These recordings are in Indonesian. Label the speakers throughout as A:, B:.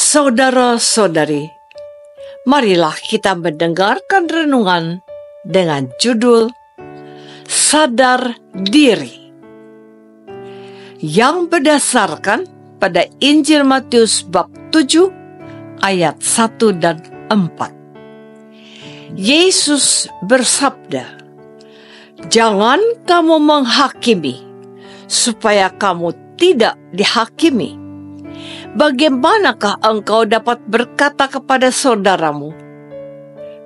A: Saudara-saudari, marilah kita mendengarkan renungan dengan judul Sadar Diri, yang berdasarkan pada Injil Matius bab 7 ayat 1 dan 4. Yesus bersabda, "Jangan kamu menghakimi, supaya kamu tidak dihakimi. Bagaimanakah engkau dapat berkata kepada saudaramu,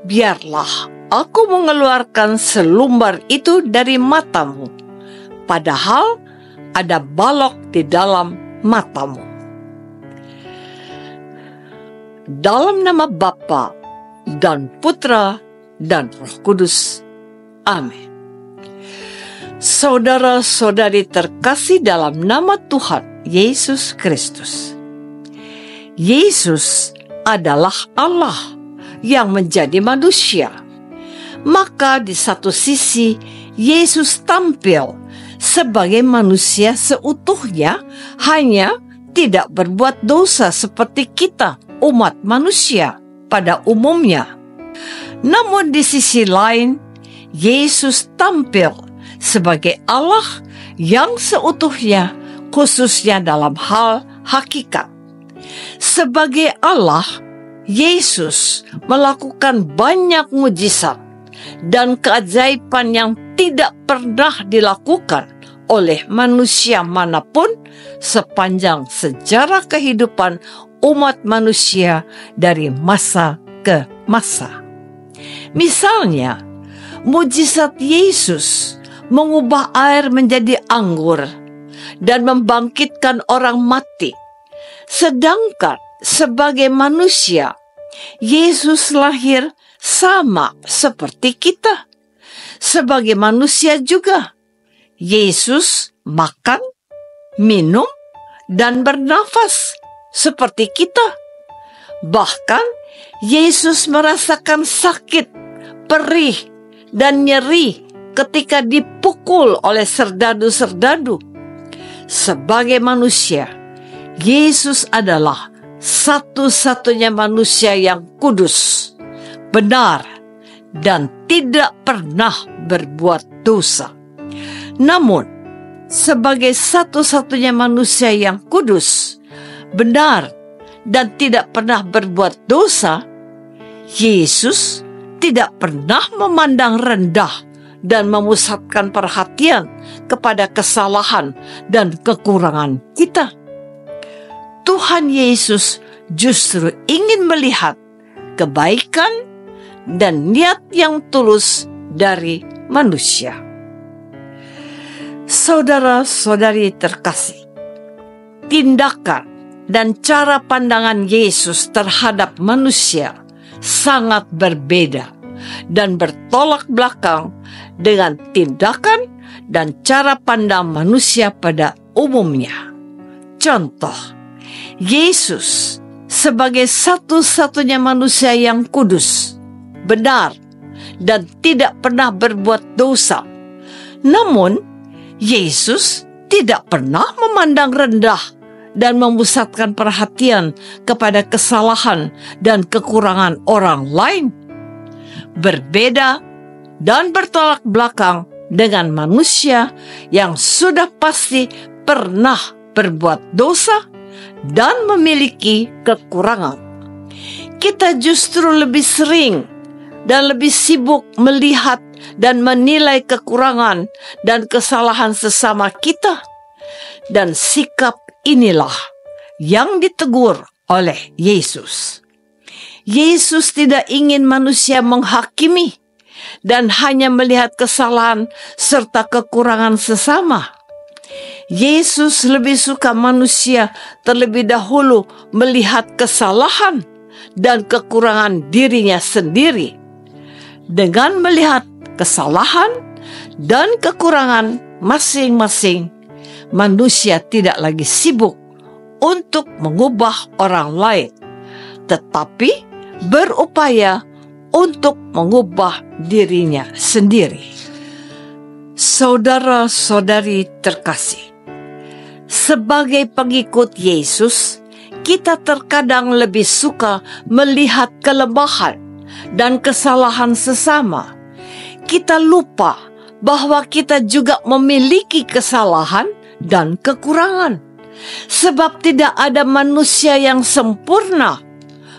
A: 'Biarlah aku mengeluarkan selumbar itu dari matamu,' padahal ada balok di dalam matamu?" Dalam nama Bapa dan Putra dan Roh Kudus. Amin. Saudara-saudari terkasih dalam nama Tuhan Yesus Kristus. Yesus adalah Allah yang menjadi manusia. Maka di satu sisi Yesus tampil sebagai manusia seutuhnya, hanya tidak berbuat dosa seperti kita, umat manusia pada umumnya. Namun di sisi lain, Yesus tampil sebagai Allah yang seutuhnya, khususnya dalam hal hakikat. Sebagai Allah, Yesus melakukan banyak mujizat dan keajaiban yang tidak pernah dilakukan oleh manusia manapun sepanjang sejarah kehidupan umat manusia dari masa ke masa. Misalnya, mujizat Yesus mengubah air menjadi anggur dan membangkitkan orang mati. Sedangkan sebagai manusia, Yesus lahir sama seperti kita. Sebagai manusia juga, Yesus makan, minum, dan bernafas seperti kita. Bahkan Yesus merasakan sakit, perih, dan nyeri ketika dipukul oleh serdadu-serdadu. Sebagai manusia, Yesus adalah satu-satunya manusia yang kudus, benar, dan tidak pernah berbuat dosa. Namun, sebagai satu-satunya manusia yang kudus, benar, dan tidak pernah berbuat dosa, Yesus tidak pernah memandang rendah dan memusatkan perhatian kepada kesalahan dan kekurangan kita. Tuhan Yesus justru ingin melihat kebaikan dan niat yang tulus dari manusia. Saudara-saudari terkasih, tindakan dan cara pandangan Yesus terhadap manusia sangat berbeda dan bertolak belakang dengan tindakan dan cara pandang manusia pada umumnya. Contoh, Yesus sebagai satu-satunya manusia yang kudus, benar, dan tidak pernah berbuat dosa. Namun, Yesus tidak pernah memandang rendah dan memusatkan perhatian kepada kesalahan dan kekurangan orang lain. Berbeda dan bertolak belakang dengan manusia yang sudah pasti pernah berbuat dosa dan memiliki kekurangan. Kita justru lebih sering dan lebih sibuk melihat dan menilai kekurangan dan kesalahan sesama kita. Dan sikap inilah yang ditegur oleh Yesus. Yesus tidak ingin manusia menghakimi dan hanya melihat kesalahan serta kekurangan sesama. Yesus lebih suka manusia terlebih dahulu melihat kesalahan dan kekurangan dirinya sendiri. Dengan melihat kesalahan dan kekurangan masing-masing, manusia tidak lagi sibuk untuk mengubah orang lain, tetapi berupaya untuk mengubah dirinya sendiri. Saudara-saudari terkasih, sebagai pengikut Yesus, kita terkadang lebih suka melihat kelemahan dan kesalahan sesama. Kita lupa bahwa kita juga memiliki kesalahan dan kekurangan. Sebab tidak ada manusia yang sempurna.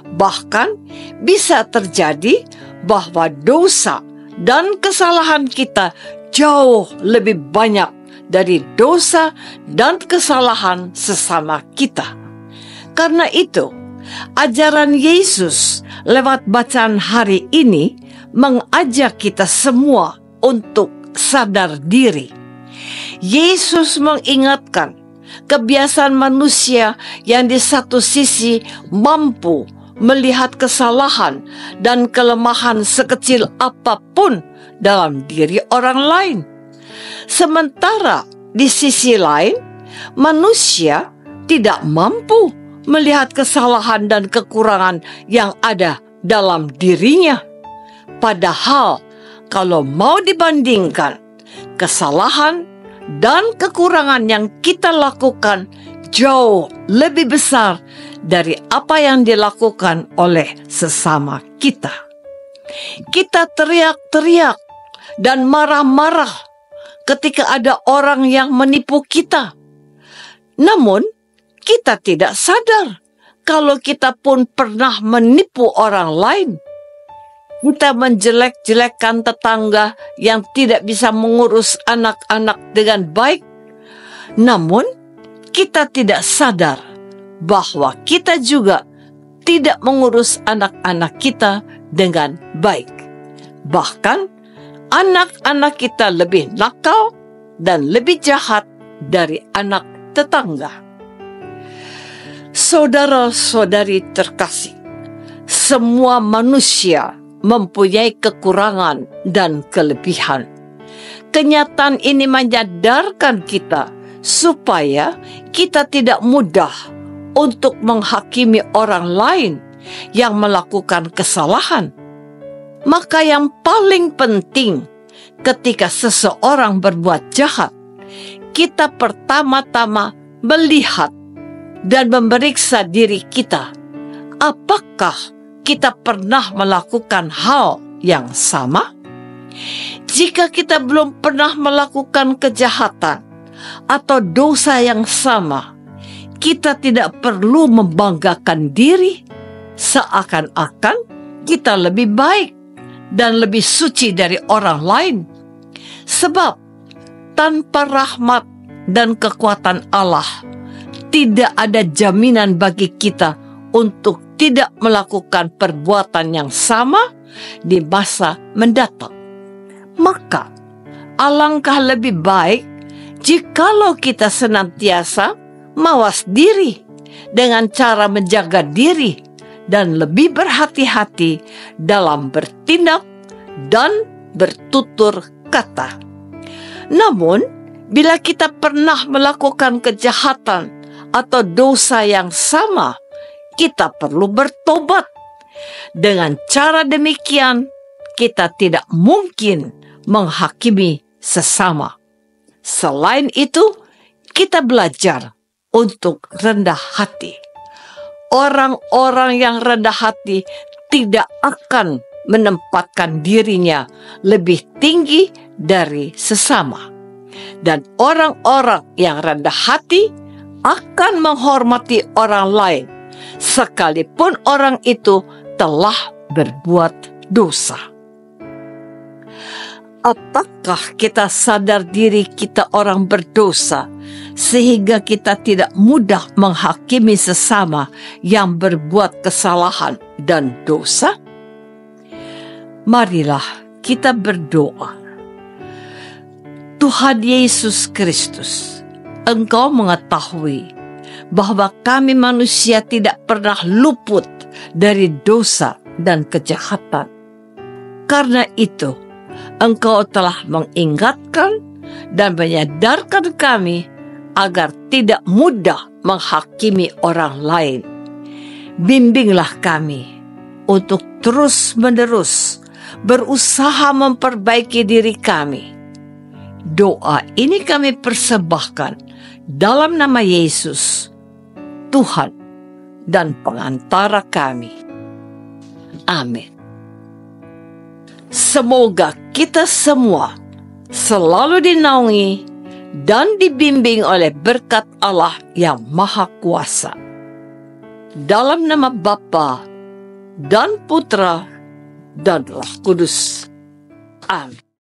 A: Bahkan bisa terjadi bahwa dosa dan kesalahan kita jauh lebih banyak dari dosa dan kesalahan sesama kita. Karena itu, ajaran Yesus lewat bacaan hari ini mengajak kita semua untuk sadar diri. Yesus mengingatkan kebiasaan manusia yang di satu sisi mampu melihat kesalahan dan kelemahan sekecil apapun dalam diri orang lain. Sementara di sisi lain, manusia tidak mampu melihat kesalahan dan kekurangan yang ada dalam dirinya. Padahal kalau mau dibandingkan, kesalahan dan kekurangan yang kita lakukan jauh lebih besar dari apa yang dilakukan oleh sesama kita. Kita teriak-teriak dan marah-marah ketika ada orang yang menipu kita. Namun, kita tidak sadar kalau kita pun pernah menipu orang lain. Kita menjelek-jelekkan tetangga yang tidak bisa mengurus anak-anak dengan baik. Namun, kita tidak sadar bahwa kita juga tidak mengurus anak-anak kita dengan baik. Bahkan, anak-anak kita lebih nakal dan lebih jahat dari anak tetangga. Saudara-saudari terkasih, semua manusia mempunyai kekurangan dan kelebihan. Kenyataan ini menyadarkan kita supaya kita tidak mudah untuk menghakimi orang lain yang melakukan kesalahan. Maka yang paling penting ketika seseorang berbuat jahat, kita pertama-tama melihat dan memeriksa diri kita. Apakah kita pernah melakukan hal yang sama? Jika kita belum pernah melakukan kejahatan atau dosa yang sama, kita tidak perlu membanggakan diri seakan-akan kita lebih baik dan lebih suci dari orang lain. Sebab tanpa rahmat dan kekuatan Allah, tidak ada jaminan bagi kita untuk tidak melakukan perbuatan yang sama di masa mendatang. Maka, alangkah lebih baik jikalau kita senantiasa mawas diri dengan cara menjaga diri dan lebih berhati-hati dalam bertindak dan bertutur kata. Namun, bila kita pernah melakukan kejahatan atau dosa yang sama, kita perlu bertobat. Dengan cara demikian, kita tidak mungkin menghakimi sesama. Selain itu, kita belajar untuk rendah hati. Orang-orang yang rendah hati tidak akan menempatkan dirinya lebih tinggi dari sesama. Dan orang-orang yang rendah hati akan menghormati orang lain, sekalipun orang itu telah berbuat dosa. Apakah kita sadar diri kita orang berdosa, sehingga kita tidak mudah menghakimi sesama yang berbuat kesalahan dan dosa? Marilah kita berdoa. Tuhan Yesus Kristus, Engkau mengetahui bahwa kami manusia tidak pernah luput dari dosa dan kejahatan. Karena itu, Engkau telah mengingatkan dan menyadarkan kami agar tidak mudah menghakimi orang lain. Bimbinglah kami untuk terus-menerus berusaha memperbaiki diri kami. Doa ini kami persembahkan dalam nama Yesus, Tuhan dan pengantara kami. Amin. Semoga kita semua selalu dinaungi dan dibimbing oleh berkat Allah yang Maha Kuasa. Dalam nama Bapa dan Putra dan Roh Kudus. Amin.